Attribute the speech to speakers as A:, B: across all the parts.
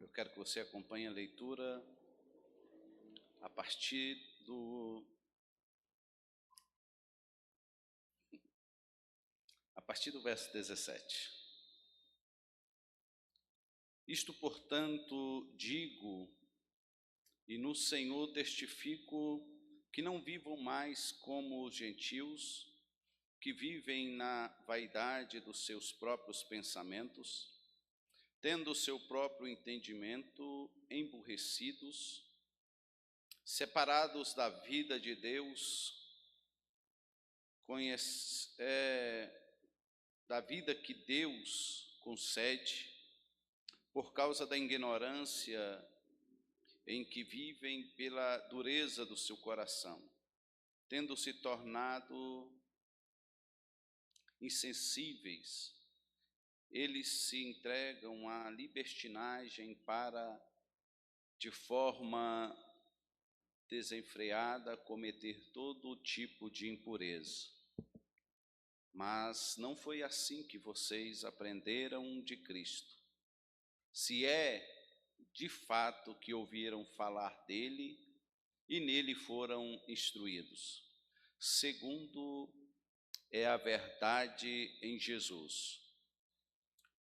A: Eu quero que você acompanhe a leitura a partir do verso 17. Isto, portanto, digo, e no Senhor testifico, que não vivam mais como os gentios, que vivem na vaidade dos seus próprios pensamentos, tendo o seu próprio entendimento emburrecidos, separados da vida de Deus, da vida que Deus concede, por causa da ignorância em que vivem pela dureza do seu coração, tendo se tornado insensíveis, eles se entregam à libertinagem para, de forma desenfreada, cometer todo tipo de impureza. Mas não foi assim que vocês aprenderam de Cristo. Se é de fato que ouviram falar dele e nele foram instruídos, segundo é a verdade em Jesus.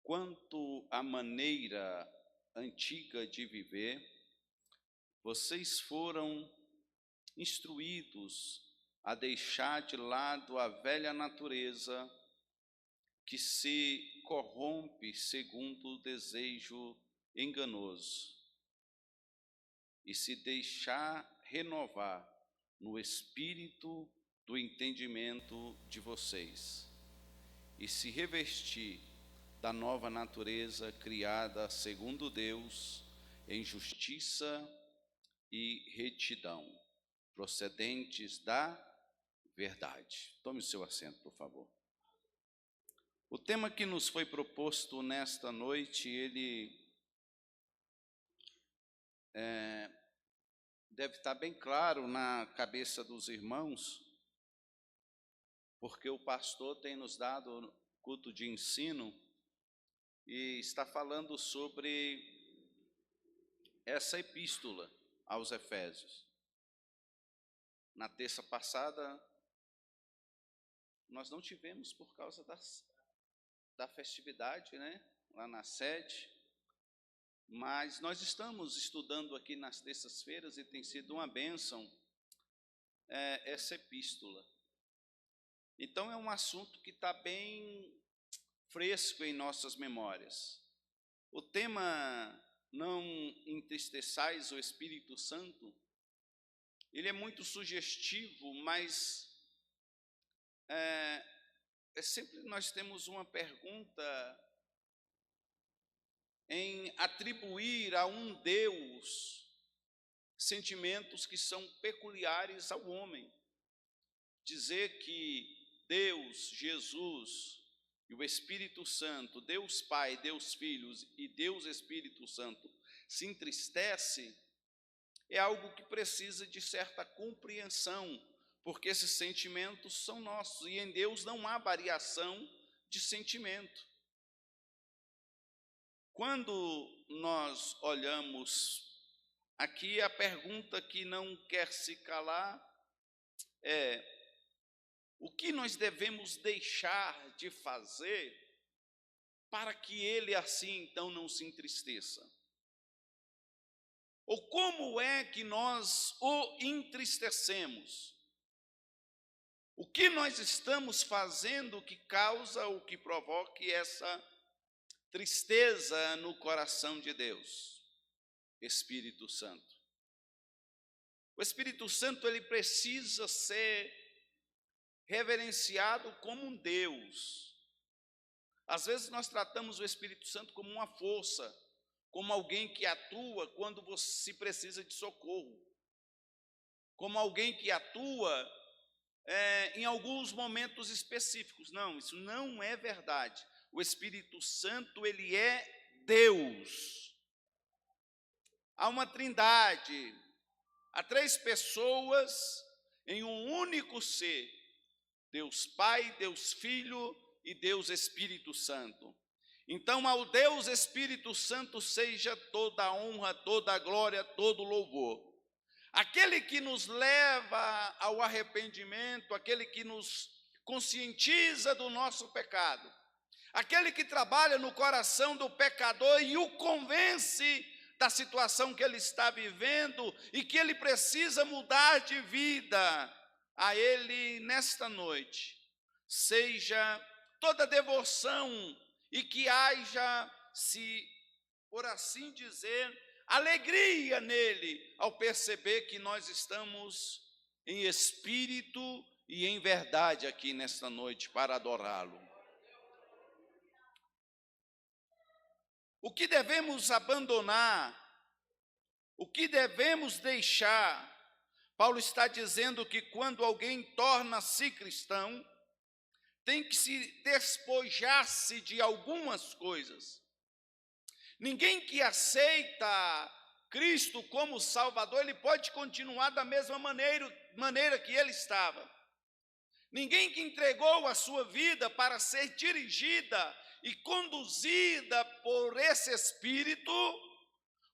A: Quanto à maneira antiga de viver, vocês foram instruídos a deixar de lado a velha natureza que se corrompe segundo o desejo enganoso e se deixar renovar no espírito do entendimento de vocês e se revestir da nova natureza criada segundo Deus em justiça e retidão, procedentes da verdade. Tome o seu assento, por favor. O tema que nos foi proposto nesta noite, ele deve estar bem claro na cabeça dos irmãos, porque o pastor tem nos dado culto de ensino e está falando sobre essa epístola aos Efésios. Na terça passada, nós não tivemos por causa da festividade, lá na sede, mas nós estamos estudando aqui nas terças-feiras e tem sido uma bênção essa epístola. Então é um assunto que está bem fresco em nossas memórias. O tema "Não entristeçais o Espírito Santo", ele é muito sugestivo, mas sempre nós temos uma pergunta em atribuir a um Deus sentimentos que são peculiares ao homem. Dizer que Deus, Jesus e o Espírito Santo, Deus Pai, Deus Filho e Deus Espírito Santo se entristece, é algo que precisa de certa compreensão, porque esses sentimentos são nossos e em Deus não há variação de sentimento. Quando nós olhamos aqui, a pergunta que não quer se calar é: o que nós devemos deixar de fazer para que ele assim então não se entristeça? Ou como é que nós o entristecemos? O que nós estamos fazendo que causa ou que provoque essa tristeza no coração de Deus? Espírito Santo. O Espírito Santo, ele precisa ser reverenciado como um Deus. Às vezes nós tratamos o Espírito Santo como uma força, como alguém que atua quando você precisa de socorro, como alguém que atua em alguns momentos específicos. Não, isso não é verdade. O Espírito Santo, ele é Deus. Há uma trindade, há três pessoas em um único ser: Deus Pai, Deus Filho e Deus Espírito Santo. Então, ao Deus Espírito Santo seja toda a honra, toda a glória, todo o louvor. Aquele que nos leva ao arrependimento, aquele que nos conscientiza do nosso pecado, aquele que trabalha no coração do pecador e o convence da situação que ele está vivendo e que ele precisa mudar de vida, a ele nesta noite seja toda devoção e que haja, se por assim dizer, alegria nele ao perceber que nós estamos em espírito e em verdade aqui nesta noite para adorá-lo. O que devemos abandonar, o que devemos deixar? Paulo está dizendo que quando alguém torna-se cristão, tem que se despojar-se de algumas coisas. Ninguém que aceita Cristo como Salvador, ele pode continuar da mesma maneira que ele estava. Ninguém que entregou a sua vida para ser dirigida e conduzida por esse Espírito,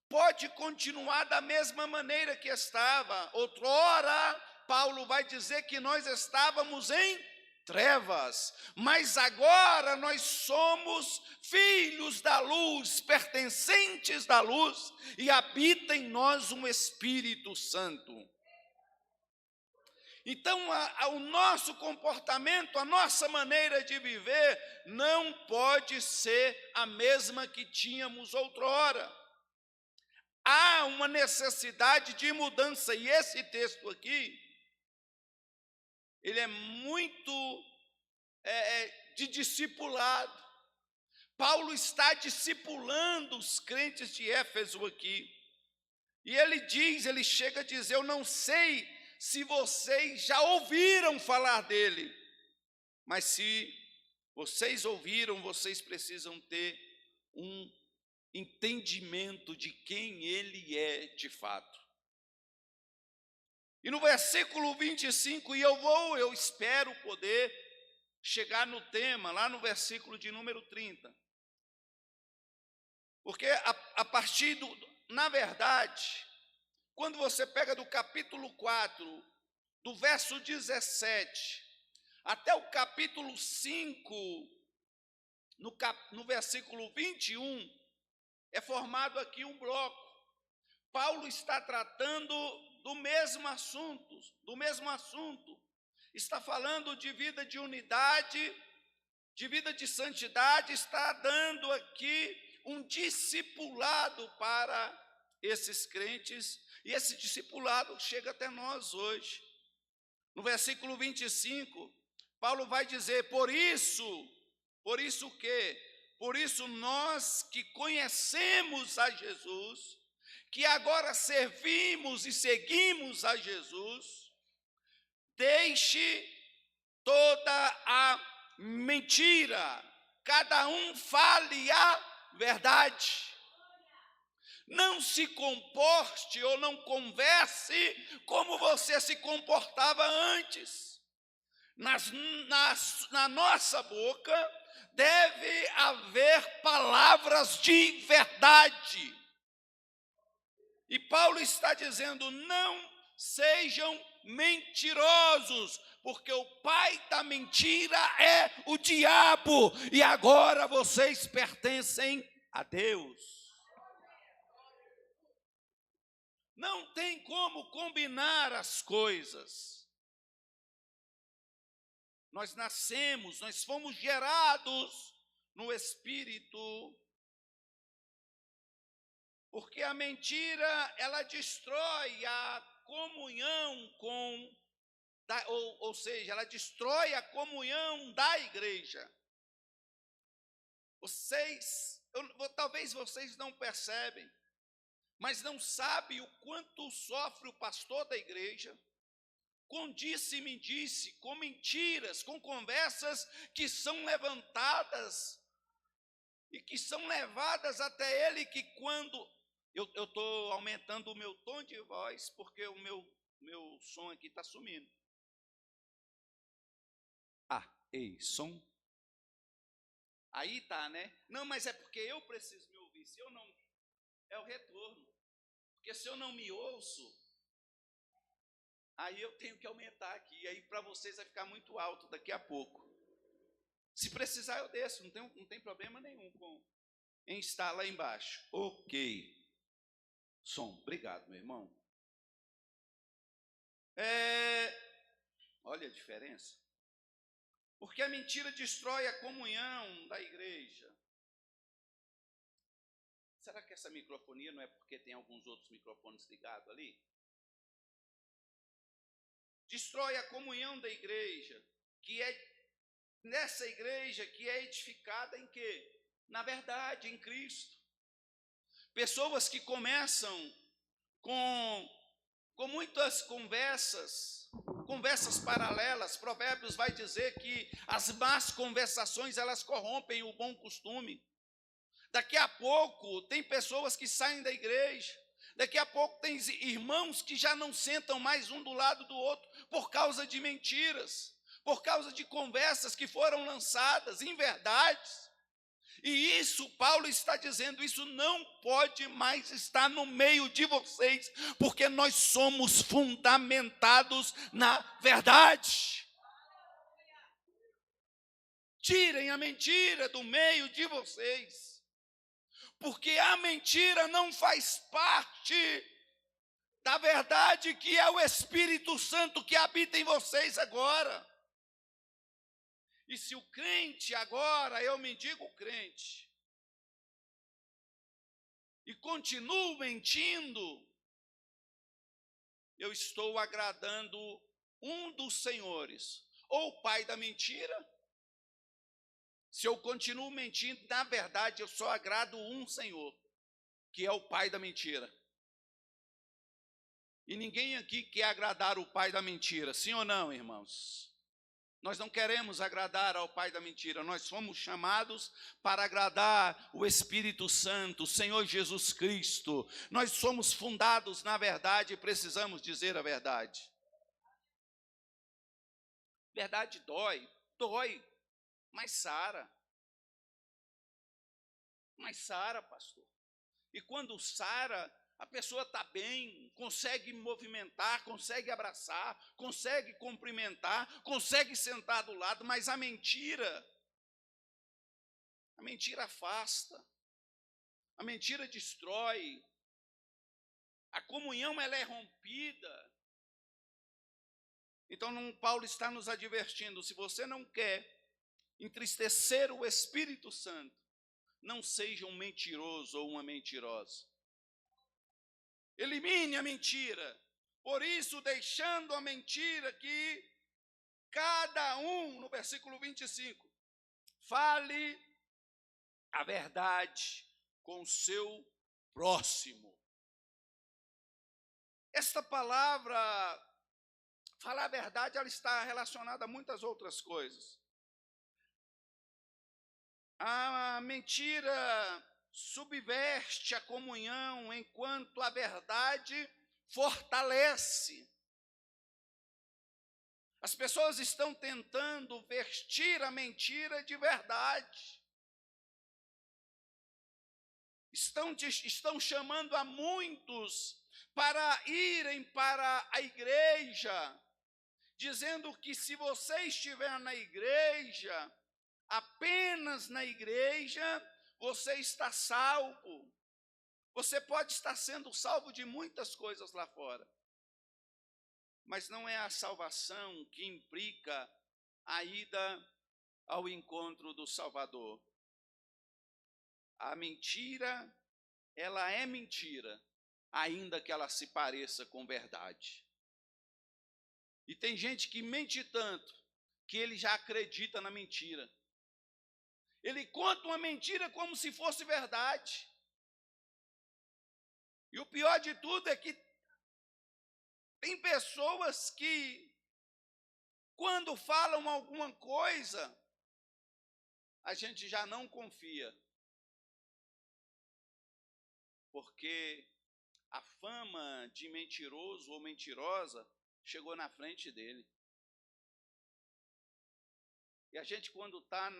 A: pode continuar da mesma maneira que estava. Outrora, Paulo vai dizer que nós estávamos em trevas, mas agora nós somos filhos da luz, pertencentes da luz, e habita em nós um Espírito Santo. Então, o nosso comportamento, a nossa maneira de viver, não pode ser a mesma que tínhamos outrora. Há uma necessidade de mudança, e esse texto aqui, ele é muito de discipulado. Paulo está discipulando os crentes de Éfeso aqui, e ele chega a dizer: eu não sei se vocês já ouviram falar dele, mas se vocês ouviram, vocês precisam ter um entendimento de quem ele é de fato. E no versículo 25, eu espero poder chegar no tema, lá no versículo de número 30. Porque a partir na verdade, quando você pega do capítulo 4, do verso 17, até o capítulo 5, no versículo 21, é formado aqui um bloco. Paulo está tratando do mesmo assunto, está falando de vida de unidade, de vida de santidade, está dando aqui um discipulado para esses crentes, e esse discipulado chega até nós hoje. No versículo 25, Paulo vai dizer: por isso o quê? Por isso nós que conhecemos a Jesus, que agora servimos e seguimos a Jesus, deixe toda a mentira, cada um fale a verdade. Não se comporte ou não converse como você se comportava antes. Na nossa boca deve haver palavras de verdade. E Paulo está dizendo: não sejam mentirosos, porque o pai da mentira é o diabo, e agora vocês pertencem a Deus. Não tem como combinar as coisas. Nós nascemos, nós fomos gerados no Espírito, porque a mentira, ela destrói a comunhão ou seja, ela destrói a comunhão da igreja. Talvez vocês não percebem, mas não sabem o quanto sofre o pastor da igreja com disse-me-disse, com mentiras, com conversas que são levantadas e que são levadas até ele, que quando eu estou aumentando o meu tom de voz, porque o meu som aqui está sumindo. Ei, som. Aí tá, né? Não, mas é porque eu preciso me ouvir. Se eu não, é o retorno. Porque se eu não me ouço, aí eu tenho que aumentar aqui. Aí para vocês vai ficar muito alto daqui a pouco. Se precisar, eu desço. Não tem problema nenhum em estar lá embaixo. Ok. Som, obrigado, meu irmão. Olha a diferença. Porque a mentira destrói a comunhão da igreja. Será que essa microfonia não é porque tem alguns outros microfones ligados ali? Destrói a comunhão da igreja, que é nessa igreja que é edificada em quê? Na verdade, em Cristo. Pessoas que começam com muitas conversas paralelas. Provérbios vai dizer que as más conversações, elas corrompem o bom costume. Daqui a pouco tem pessoas que saem da igreja, daqui a pouco tem irmãos que já não sentam mais um do lado do outro por causa de mentiras, por causa de conversas que foram lançadas, inverdades. E isso, Paulo está dizendo, isso não pode mais estar no meio de vocês, porque nós somos fundamentados na verdade. Tirem a mentira do meio de vocês, porque a mentira não faz parte da verdade que é o Espírito Santo que habita em vocês agora. E se o crente agora, eu me digo crente, e continuo mentindo, eu estou agradando um dos senhores, ou o pai da mentira. Se eu continuo mentindo, na verdade eu só agrado um senhor, que é o pai da mentira. E ninguém aqui quer agradar o pai da mentira, sim ou não, irmãos? Nós não queremos agradar ao pai da mentira, nós somos chamados para agradar o Espírito Santo, o Senhor Jesus Cristo. Nós somos fundados na verdade e precisamos dizer a verdade. Verdade dói, mas sara. Mas sara, pastor. E quando sara, a pessoa está bem, consegue movimentar, consegue abraçar, consegue cumprimentar, consegue sentar do lado, mas a mentira afasta, a mentira destrói, a comunhão ela é rompida. Então Paulo está nos advertindo, se você não quer entristecer o Espírito Santo, não seja um mentiroso ou uma mentirosa. Elimine a mentira. Por isso, deixando a mentira, que cada um, no versículo 25, fale a verdade com o seu próximo. Esta palavra, falar a verdade, ela está relacionada a muitas outras coisas. A mentira subverte a comunhão, enquanto a verdade fortalece. As pessoas estão tentando vestir a mentira de verdade. Estão chamando a muitos para irem para a igreja, dizendo que se você estiver na igreja, apenas na igreja, você está salvo. Você pode estar sendo salvo de muitas coisas lá fora, mas não é a salvação que implica a ida ao encontro do Salvador. A mentira, ela é mentira, ainda que ela se pareça com verdade. E tem gente que mente tanto, que ele já acredita na mentira. Ele conta uma mentira como se fosse verdade. E o pior de tudo é que tem pessoas que, quando falam alguma coisa, a gente já não confia. Porque a fama de mentiroso ou mentirosa chegou na frente dele. E a gente, quando está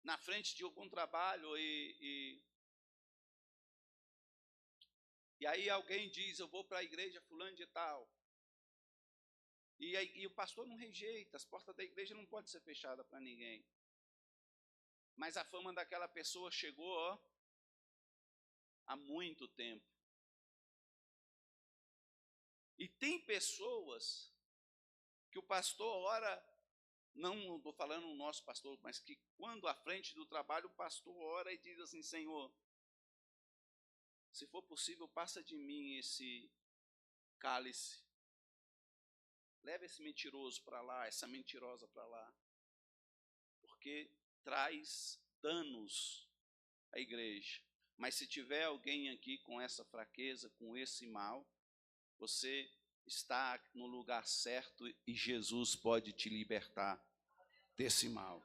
A: na frente de algum trabalho e aí alguém diz, eu vou para a igreja fulano de tal. E o pastor não rejeita, as portas da igreja não podem ser fechadas para ninguém. Mas a fama daquela pessoa chegou há muito tempo. E tem pessoas que o pastor ora, não estou falando o nosso pastor, mas que quando à frente do trabalho o pastor ora e diz assim, Senhor, se for possível, passa de mim esse cálice. Leva esse mentiroso para lá, essa mentirosa para lá. Porque traz danos à igreja. Mas se tiver alguém aqui com essa fraqueza, com esse mal, você está no lugar certo e Jesus pode te libertar desse mal.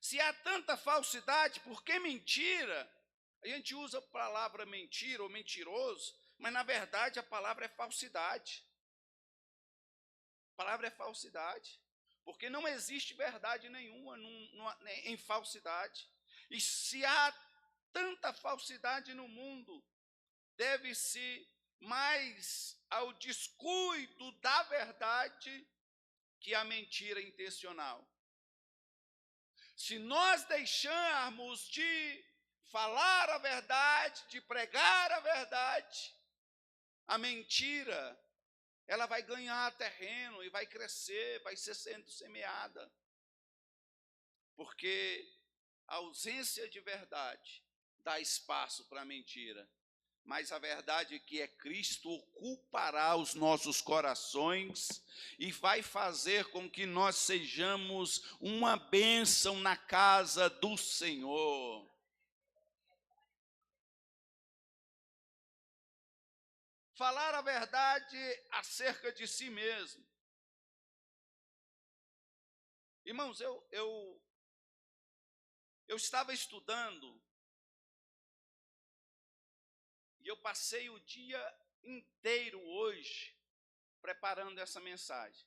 A: Se há tanta falsidade, por que mentira? A gente usa a palavra mentira ou mentiroso, mas na verdade a palavra é falsidade. A palavra é falsidade, porque não existe verdade nenhuma em falsidade. E se há tanta falsidade no mundo, deve-se mais ao descuido da verdade que à mentira intencional. Se nós deixarmos de falar a verdade, de pregar a verdade, a mentira, ela vai ganhar terreno e vai crescer, vai ser sendo semeada. Porque a ausência de verdade dá espaço para a mentira. Mas a verdade é que é Cristo ocupará os nossos corações e vai fazer com que nós sejamos uma bênção na casa do Senhor. Falar a verdade acerca de si mesmo. Irmãos, eu estava estudando e eu passei o dia inteiro hoje preparando essa mensagem.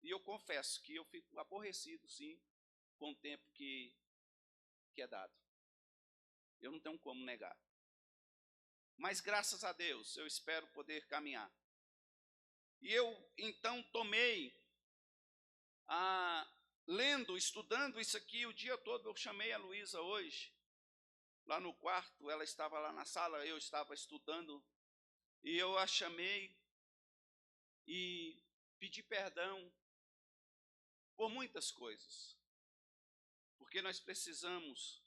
A: E eu confesso que eu fico aborrecido, sim, com o tempo que é dado. Eu não tenho como negar. Mas graças a Deus, eu espero poder caminhar. E eu, então, tomei, lendo, estudando isso aqui o dia todo. Eu chamei a Luísa hoje, lá no quarto, ela estava lá na sala, eu estava estudando, e eu a chamei e pedi perdão por muitas coisas. Porque nós precisamos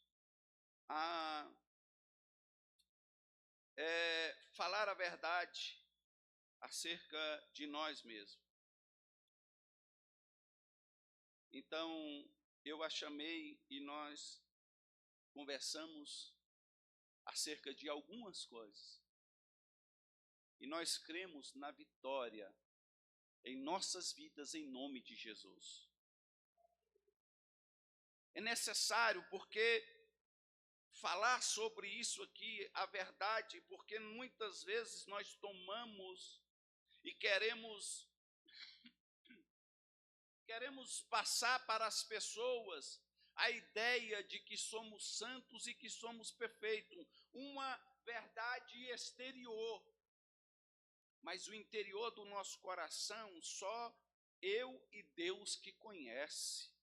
A: falar a verdade acerca de nós mesmos. Então, eu a chamei e nós conversamos acerca de algumas coisas. E nós cremos na vitória em nossas vidas em nome de Jesus. É necessário porque falar sobre isso aqui, a verdade, porque muitas vezes nós tomamos e queremos passar para as pessoas a ideia de que somos santos e que somos perfeitos, uma verdade exterior, mas o interior do nosso coração só eu e Deus que conhece.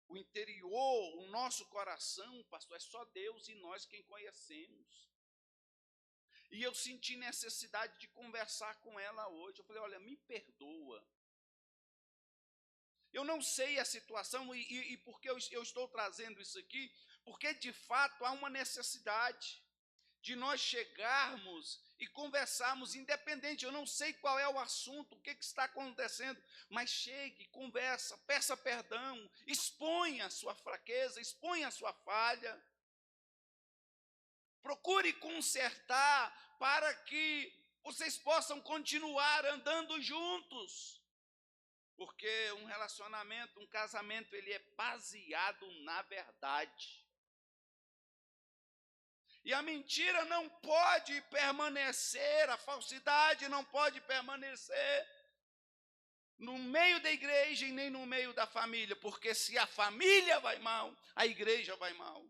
A: O interior, o nosso coração, pastor, é só Deus e nós quem conhecemos. E eu senti necessidade de conversar com ela hoje. Eu falei, olha, me perdoa. Eu não sei a situação e por que eu estou trazendo isso aqui, porque de fato há uma necessidade de nós chegarmos e conversarmos, independente, eu não sei qual é o assunto, o que está acontecendo, mas chegue, conversa, peça perdão, exponha a sua fraqueza, exponha a sua falha, procure consertar para que vocês possam continuar andando juntos, porque um relacionamento, um casamento, ele é baseado na verdade. E a mentira não pode permanecer, a falsidade não pode permanecer no meio da igreja e nem no meio da família, porque se a família vai mal, a igreja vai mal.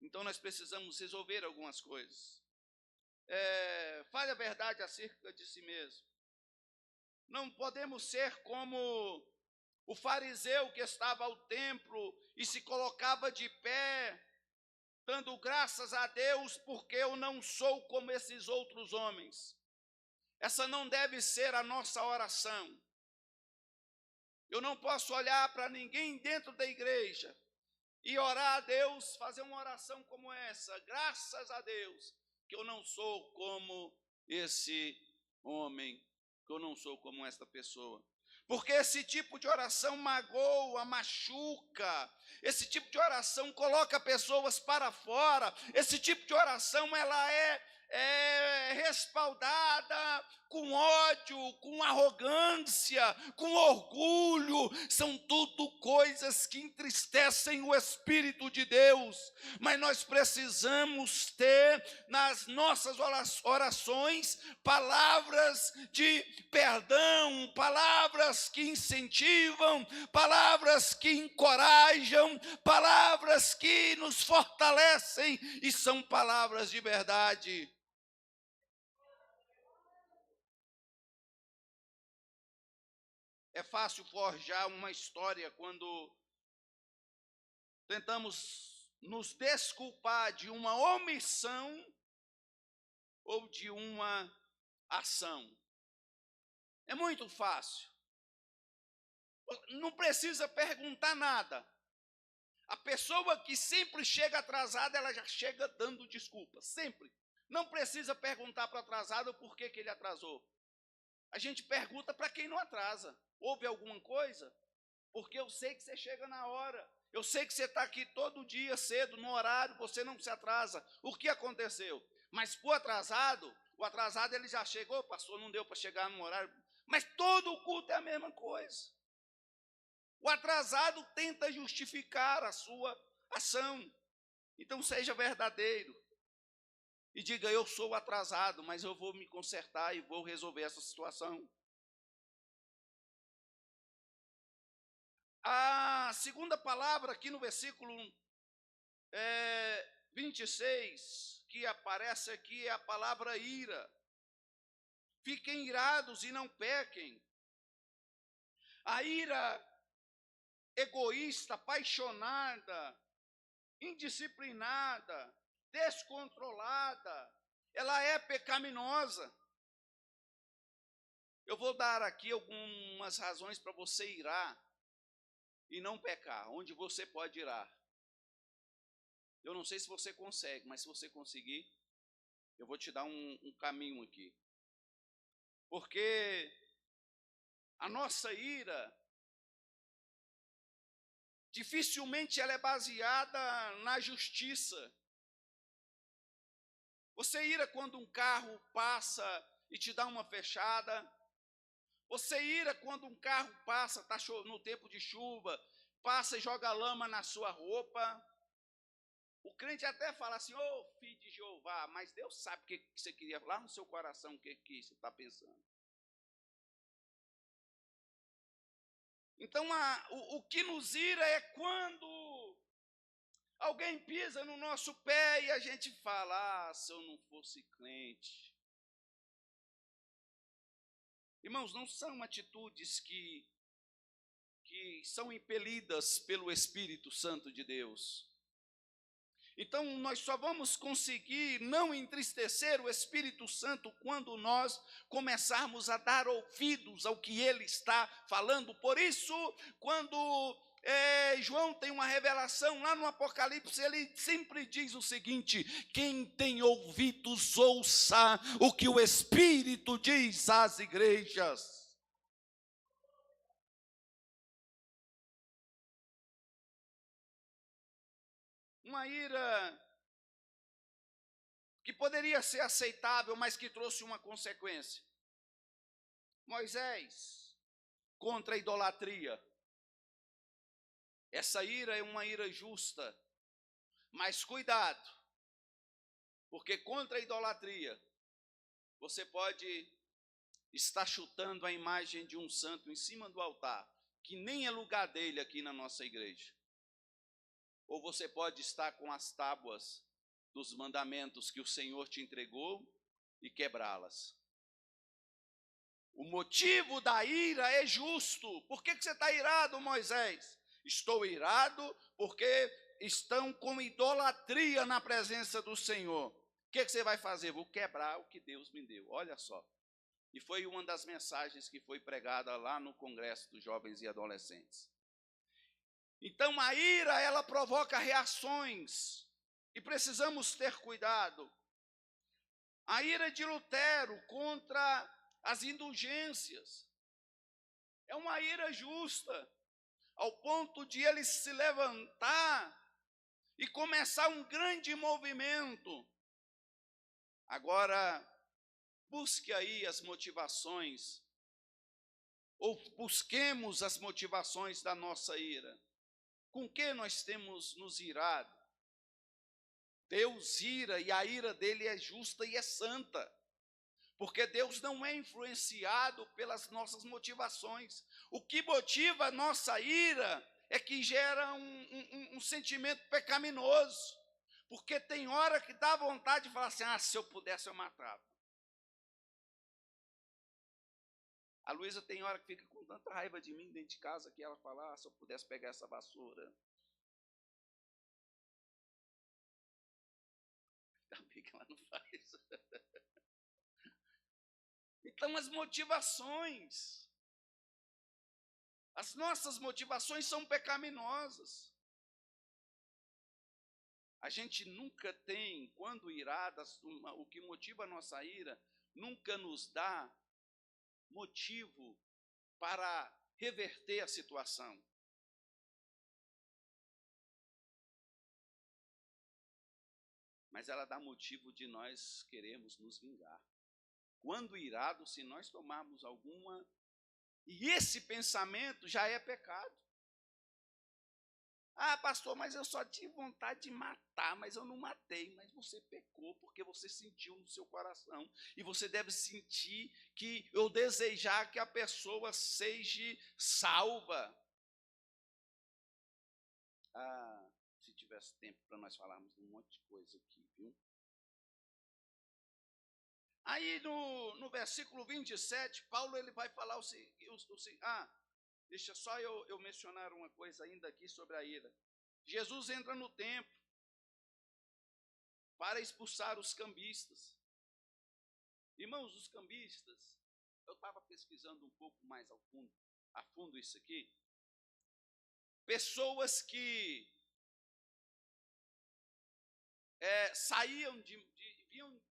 A: Então nós precisamos resolver algumas coisas. Fale a verdade acerca de si mesmo. Não podemos ser como o fariseu que estava ao templo e se colocava de pé, dando graças a Deus, porque eu não sou como esses outros homens. Essa não deve ser a nossa oração. Eu não posso olhar para ninguém dentro da igreja e orar a Deus, fazer uma oração como essa. Graças a Deus que eu não sou como esse homem, que eu não sou como esta pessoa. Porque esse tipo de oração magoa, machuca. Esse tipo de oração coloca pessoas para fora. Esse tipo de oração, ela é respaldada com ódio, com arrogância, com orgulho. São tudo coisas que entristecem o Espírito de Deus. Mas nós precisamos ter nas nossas orações palavras de perdão, palavras que incentivam, palavras que encorajam, palavras que nos fortalecem e são palavras de verdade. É fácil forjar uma história quando tentamos nos desculpar de uma omissão ou de uma ação. É muito fácil. Não precisa perguntar nada. A pessoa que sempre chega atrasada, ela já chega dando desculpa, sempre. Não precisa perguntar para o atrasado por que ele atrasou. A gente pergunta para quem não atrasa. Houve alguma coisa? Porque eu sei que você chega na hora. Eu sei que você está aqui todo dia cedo, no horário, você não se atrasa. O que aconteceu? Mas para o atrasado ele já chegou, pastor, não deu para chegar no horário. Mas todo o culto é a mesma coisa. O atrasado tenta justificar a sua ação. Então seja verdadeiro. E diga, eu sou atrasado, mas eu vou me consertar e vou resolver essa situação. A segunda palavra aqui no versículo 26, que aparece aqui, é a palavra ira. Fiquem irados e não pequem. A ira egoísta, apaixonada, indisciplinada, descontrolada, ela é pecaminosa. Eu vou dar aqui algumas razões para você irar e não pecar, onde você pode irar. Eu não sei se você consegue, mas se você conseguir, eu vou te dar um caminho aqui. Porque a nossa ira, dificilmente ela é baseada na justiça. Você ira quando um carro passa e te dá uma fechada. Você ira quando um carro passa, está no tempo de chuva, passa e joga lama na sua roupa. O crente até fala assim, ô filho de Jeová, mas Deus sabe o que você queria, lá no seu coração, o que você está pensando. Então, o que nos ira é quando alguém pisa no nosso pé e a gente fala, se eu não fosse crente. Irmãos, não são atitudes que são impelidas pelo Espírito Santo de Deus. Então, nós só vamos conseguir não entristecer o Espírito Santo quando nós começarmos a dar ouvidos ao que Ele está falando. Por isso, quando João tem uma revelação lá no Apocalipse, ele sempre diz o seguinte: quem tem ouvidos, ouça o que o Espírito diz às igrejas. Uma ira que poderia ser aceitável, mas que trouxe uma consequência. Moisés, contra a idolatria. Essa ira é uma ira justa, mas cuidado, porque contra a idolatria, você pode está chutando a imagem de um santo em cima do altar, que nem é lugar dele aqui na nossa igreja. Ou você pode estar com as tábuas dos mandamentos que o Senhor te entregou e quebrá-las. O motivo da ira é justo. Por que você está irado, Moisés? Estou irado porque estão com idolatria na presença do Senhor. O que você vai fazer? Vou quebrar o que Deus me deu. Olha só. E foi uma das mensagens que foi pregada lá no Congresso dos Jovens e Adolescentes. Então a ira, ela provoca reações. E precisamos ter cuidado. A ira de Lutero contra as indulgências é uma ira justa, ao ponto de ele se levantar e começar um grande movimento. Agora, busque aí as motivações, ou busquemos as motivações da nossa ira. Com que nós temos nos irado? Deus ira, e a ira dele é justa e é santa. Porque Deus não é influenciado pelas nossas motivações. O que motiva a nossa ira é que gera um sentimento pecaminoso. Porque tem hora que dá vontade de falar assim, se eu pudesse eu matava. A Luísa tem hora que fica com tanta raiva de mim dentro de casa que ela fala, se eu pudesse pegar essa vassoura. Ainda bem que ela não faz. Então, as nossas motivações são pecaminosas. A gente nunca tem, quando iradas, o que motiva a nossa ira, nunca nos dá motivo para reverter a situação. Mas ela dá motivo de nós queremos nos vingar. Quando irado, se nós tomarmos alguma, e esse pensamento já é pecado. Pastor, mas eu só tive vontade de matar, mas eu não matei. Mas você pecou porque você sentiu no seu coração. E você deve sentir que eu desejar que a pessoa seja salva. Se tivesse tempo para nós falarmos de um monte de coisa aqui, viu? Aí no versículo 27, Paulo ele vai falar o seguinte. Deixa só eu mencionar uma coisa ainda aqui sobre a ira. Jesus entra no templo para expulsar os cambistas. Irmãos, os cambistas, eu estava pesquisando um pouco mais a fundo isso aqui. Pessoas que saíam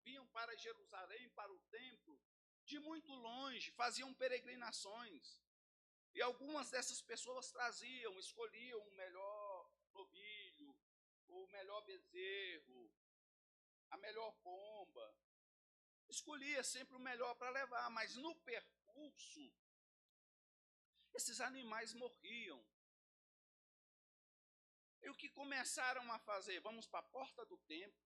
A: vinham para Jerusalém, para o templo, de muito longe, faziam peregrinações. E algumas dessas pessoas escolhiam o melhor novilho, o melhor bezerro, a melhor pomba. Escolhia sempre o melhor para levar, mas no percurso, esses animais morriam. E o que começaram a fazer? Vamos para a porta do templo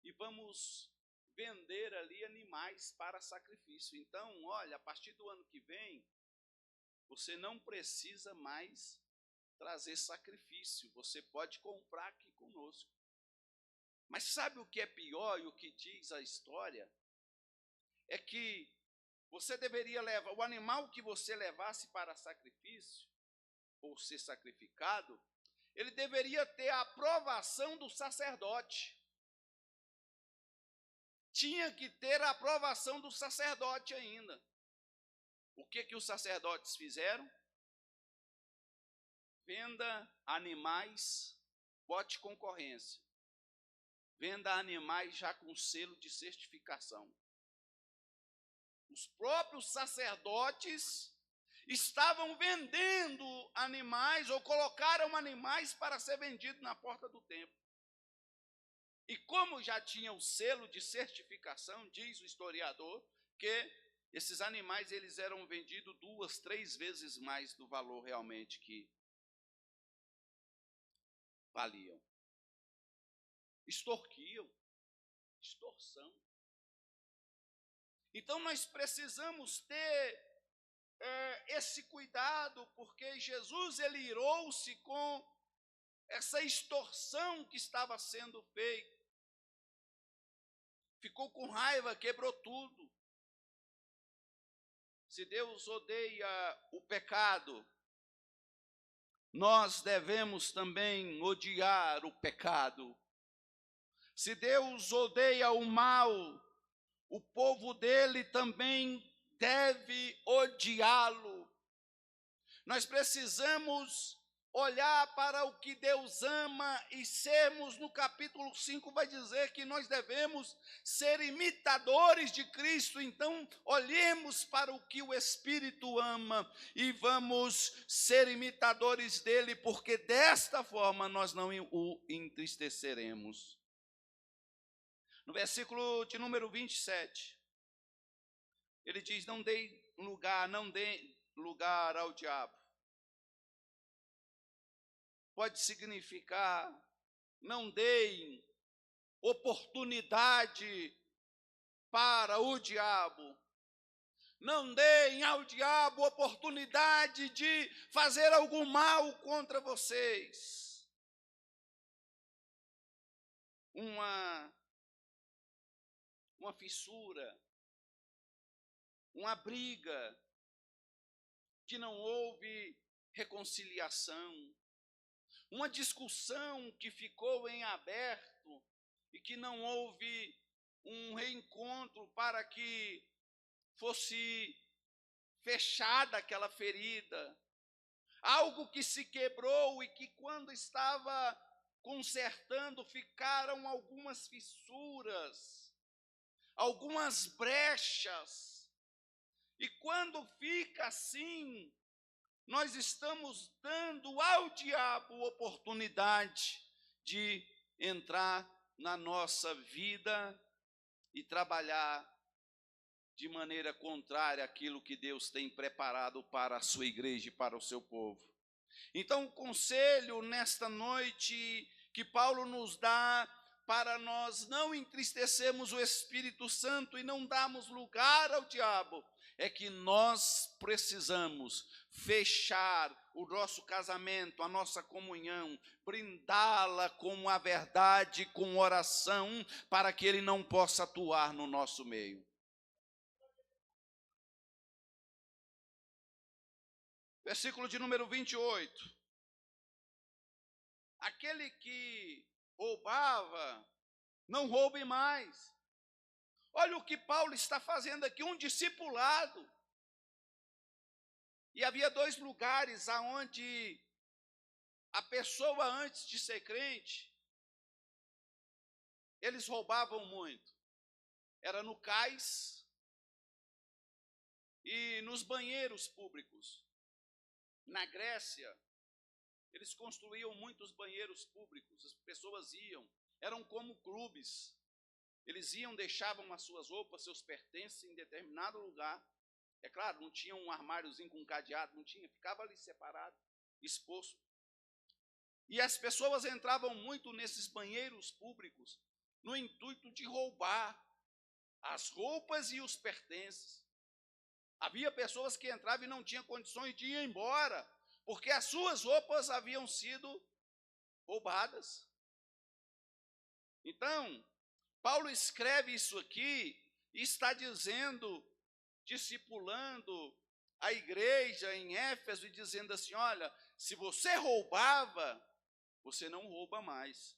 A: e vamos vender ali animais para sacrifício. Então, olha, a partir do ano que vem, você não precisa mais trazer sacrifício. Você pode comprar aqui conosco. Mas sabe o que é pior e o que diz a história? É que você deveria levar, o animal que você levasse para sacrifício, ou ser sacrificado, ele deveria ter a aprovação do sacerdote. Tinha que ter a aprovação do sacerdote ainda. O que os sacerdotes fizeram? Venda animais, bote concorrência. Venda animais já com selo de certificação. Os próprios sacerdotes estavam vendendo animais ou colocaram animais para ser vendido na porta do templo. E como já tinha o selo de certificação, diz o historiador, que esses animais eles eram vendidos 2, 3 vezes mais do valor realmente que valiam. Extorquiam. Extorsão. Então nós precisamos ter esse cuidado, porque Jesus ele irou-se com essa extorsão que estava sendo feita. Ficou com raiva, quebrou tudo. Se Deus odeia o pecado, nós devemos também odiar o pecado. Se Deus odeia o mal, o povo dele também deve odiá-lo. Nós precisamos olhar para o que Deus ama e sermos, no capítulo 5 vai dizer que nós devemos ser imitadores de Cristo. Então, olhemos para o que o Espírito ama e vamos ser imitadores dele, porque desta forma nós não o entristeceremos. No versículo de número 27, ele diz: não dê lugar ao diabo. Pode significar, não deem oportunidade para o diabo. Não deem ao diabo oportunidade de fazer algum mal contra vocês. Uma fissura, uma briga, que não houve reconciliação, uma discussão que ficou em aberto e que não houve um reencontro para que fosse fechada aquela ferida, algo que se quebrou e que quando estava consertando ficaram algumas fissuras, algumas brechas, e quando fica assim, nós estamos dando ao diabo oportunidade de entrar na nossa vida e trabalhar de maneira contrária àquilo que Deus tem preparado para a sua igreja e para o seu povo. Então, o conselho nesta noite que Paulo nos dá para nós não entristecermos o Espírito Santo e não darmos lugar ao diabo, é que nós precisamos fechar o nosso casamento, a nossa comunhão, brindá-la com a verdade, com oração, para que ele não possa atuar no nosso meio. Versículo de número 28. Aquele que roubava, não roube mais. Olha o que Paulo está fazendo aqui, um discipulado. E havia 2 lugares aonde a pessoa, antes de ser crente, eles roubavam muito. Era no cais e nos banheiros públicos. Na Grécia, eles construíam muitos banheiros públicos, as pessoas iam, eram como clubes. Eles iam, deixavam as suas roupas, seus pertences em determinado lugar. É claro, não tinha um armáriozinho com cadeado, não tinha, ficava ali separado, exposto. E as pessoas entravam muito nesses banheiros públicos no intuito de roubar as roupas e os pertences. Havia pessoas que entravam e não tinham condições de ir embora, porque as suas roupas haviam sido roubadas. Então, Paulo escreve isso aqui e está dizendo, discipulando a igreja em Éfeso e dizendo assim: olha, se você roubava, você não rouba mais.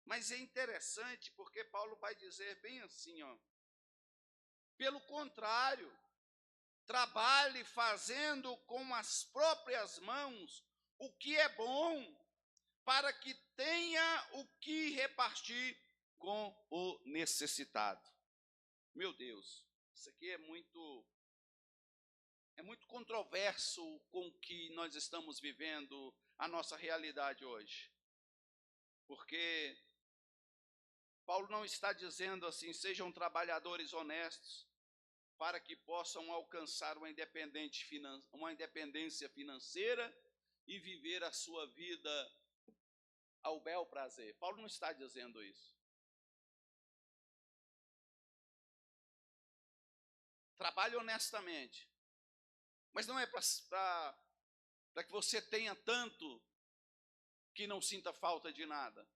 A: Mas é interessante porque Paulo vai dizer bem assim, ó: pelo contrário, trabalhe fazendo com as próprias mãos o que é bom, para que tenha o que repartir com o necessitado. Meu Deus, isso aqui é muito controverso com o que nós estamos vivendo, a nossa realidade hoje. Porque Paulo não está dizendo assim: sejam trabalhadores honestos, para que possam alcançar uma independência financeira e viver a sua vida ao bel prazer. Paulo não está dizendo isso. Trabalhe honestamente. Mas não é para que você tenha tanto que não sinta falta de nada.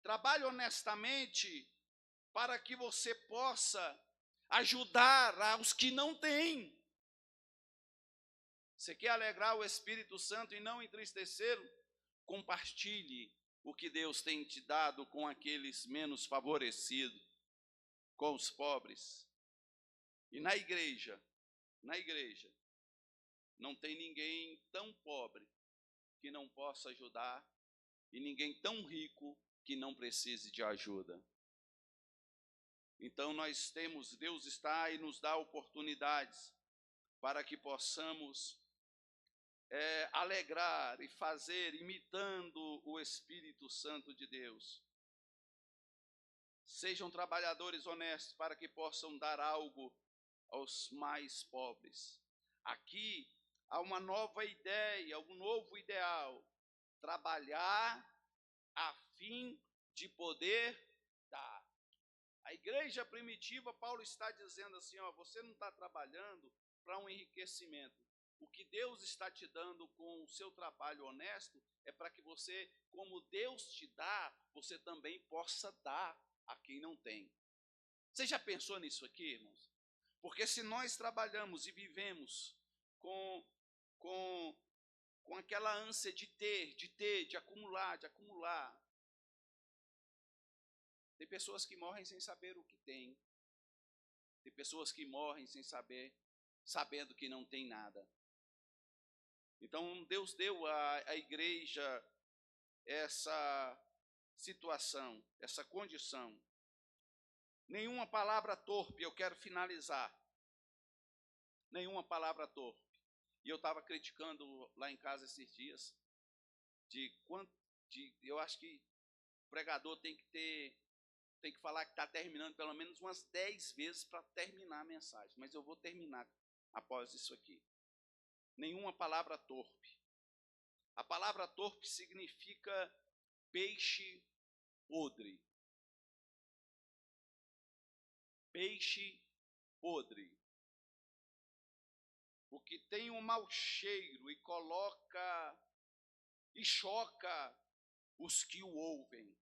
A: Trabalhe honestamente para que você possa ajudar aos que não têm. Você quer alegrar o Espírito Santo e não entristecê-lo? Compartilhe o que Deus tem te dado com aqueles menos favorecidos, com os pobres. E na igreja, não tem ninguém tão pobre que não possa ajudar e ninguém tão rico que não precise de ajuda. Então Deus está e nos dá oportunidades para que possamos alegrar e fazer imitando o Espírito Santo de Deus. Sejam trabalhadores honestos para que possam dar algo aos mais pobres. Aqui há uma nova ideia, um novo ideal. Trabalhar a fim de poder dar. A igreja primitiva, Paulo está dizendo assim, você não está trabalhando para um enriquecimento. O que Deus está te dando com o seu trabalho honesto é para que você, como Deus te dá, você também possa dar a quem não tem. Você já pensou nisso aqui, irmãos? Porque se nós trabalhamos e vivemos com aquela ânsia de ter, de acumular, tem pessoas que morrem sem saber o que tem. Tem pessoas que morrem sem saber, sabendo que não tem nada. Então, Deus deu à igreja essa situação, essa condição. Nenhuma palavra torpe, eu quero finalizar. Nenhuma palavra torpe. E eu estava criticando lá em casa esses dias, eu acho que o pregador tem que falar que está terminando pelo menos umas 10 vezes para terminar a mensagem. Mas eu vou terminar após isso aqui. Nenhuma palavra torpe. A palavra torpe significa peixe podre. Peixe podre. O que tem um mau cheiro e choca os que o ouvem,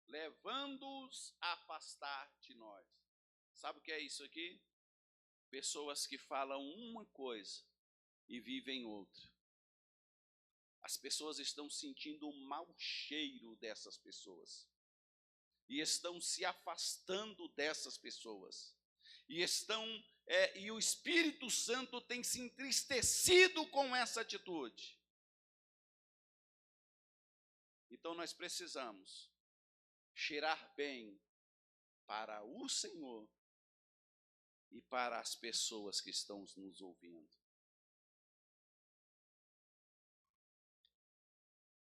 A: levando-os a afastar de nós. Sabe o que é isso aqui? Pessoas que falam uma coisa e vivem outra. As pessoas estão sentindo o mau cheiro dessas pessoas. E estão se afastando dessas pessoas. E o Espírito Santo tem se entristecido com essa atitude. Então nós precisamos cheirar bem para o Senhor e para as pessoas que estão nos ouvindo.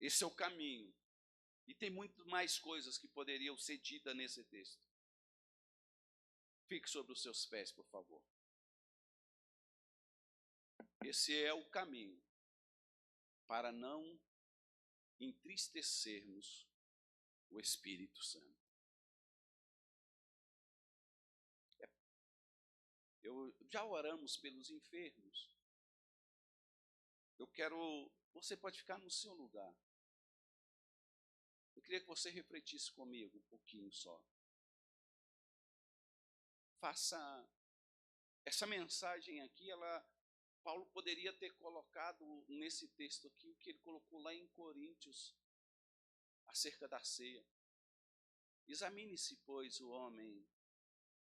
A: Esse é o caminho. E tem muito mais coisas que poderiam ser ditas nesse texto. Fique sobre os seus pés, por favor. Esse é o caminho para não entristecermos o Espírito Santo. Já oramos pelos enfermos. Você pode ficar no seu lugar. Eu queria que você refletisse comigo um pouquinho só. Essa mensagem aqui, Paulo poderia ter colocado nesse texto aqui o que ele colocou lá em Coríntios, acerca da ceia. Examine-se, pois, o homem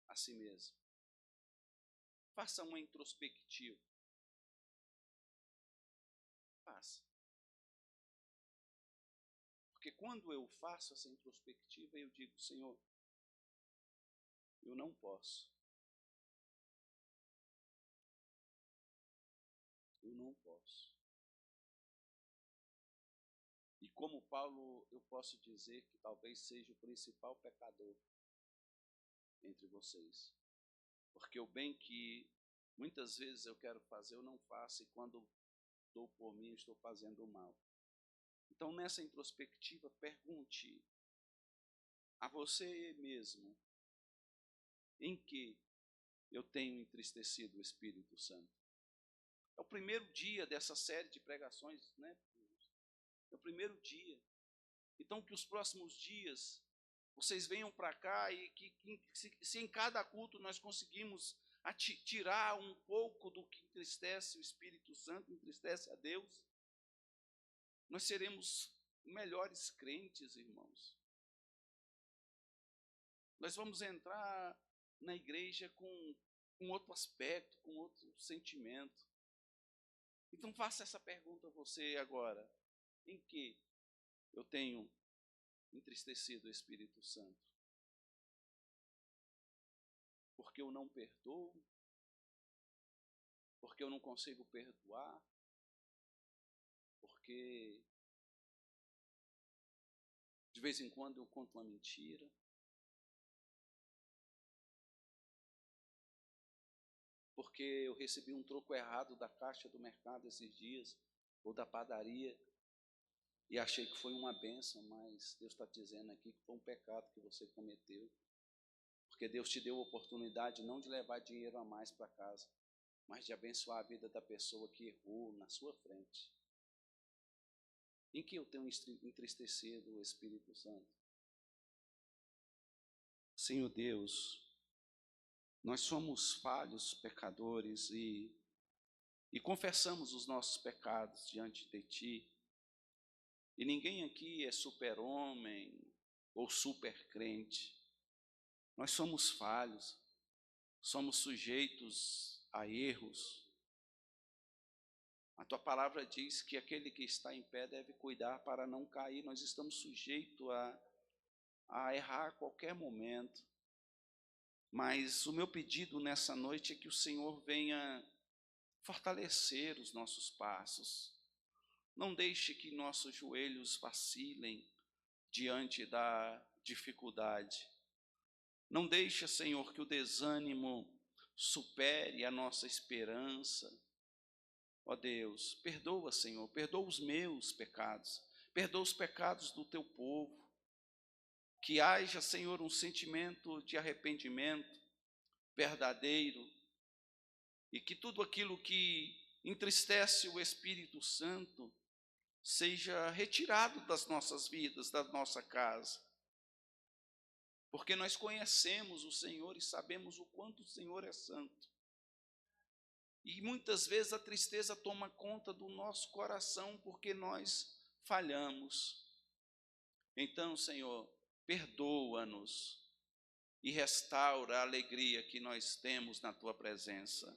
A: a si mesmo. Faça uma introspectiva. Faça. Porque quando eu faço essa introspectiva, eu digo, Senhor, eu não posso. Eu não posso. E como Paulo, eu posso dizer que talvez seja o principal pecador entre vocês. Porque o bem que muitas vezes eu quero fazer, eu não faço, e quando dou por mim, eu estou fazendo o mal. Então, nessa introspectiva, pergunte a você mesmo, em que eu tenho entristecido o Espírito Santo? É o primeiro dia dessa série de pregações, né? É o primeiro dia. Então, que os próximos dias vocês venham para cá e se em cada culto nós conseguimos tirar um pouco do que entristece o Espírito Santo, entristece a Deus, nós seremos melhores crentes, irmãos. Nós vamos entrar na igreja com outro aspecto, com outro sentimento. Então faça essa pergunta a você agora: em que eu tenho entristecido o Espírito Santo? Porque eu não perdoo? Porque eu não consigo perdoar? Porque de vez em quando eu conto uma mentira? Porque eu recebi um troco errado da caixa do mercado esses dias, ou da padaria, e achei que foi uma bênção, mas Deus está dizendo aqui que foi um pecado que você cometeu. Porque Deus te deu a oportunidade não de levar dinheiro a mais para casa, mas de abençoar a vida da pessoa que errou na sua frente. Em que eu tenho entristecido o Espírito Santo? Senhor Deus, nós somos falhos, pecadores, e confessamos os nossos pecados diante de Ti. E ninguém aqui é super-homem ou super-crente. Nós somos falhos, somos sujeitos a erros. A Tua palavra diz que aquele que está em pé deve cuidar para não cair. Nós estamos sujeitos a errar a qualquer momento. Mas o meu pedido nessa noite é que o Senhor venha fortalecer os nossos passos. Não deixe que nossos joelhos vacilem diante da dificuldade. Não deixe, Senhor, que o desânimo supere a nossa esperança. Ó Deus, perdoa, Senhor, perdoa os meus pecados, perdoa os pecados do Teu povo. Que haja, Senhor, um sentimento de arrependimento verdadeiro, e que tudo aquilo que entristece o Espírito Santo seja retirado das nossas vidas, da nossa casa. Porque nós conhecemos o Senhor e sabemos o quanto o Senhor é santo. E muitas vezes a tristeza toma conta do nosso coração porque nós falhamos. Então, Senhor, perdoa-nos e restaura a alegria que nós temos na Tua presença.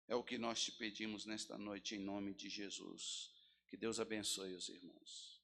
A: É o que nós te pedimos nesta noite em nome de Jesus. Que Deus abençoe os irmãos.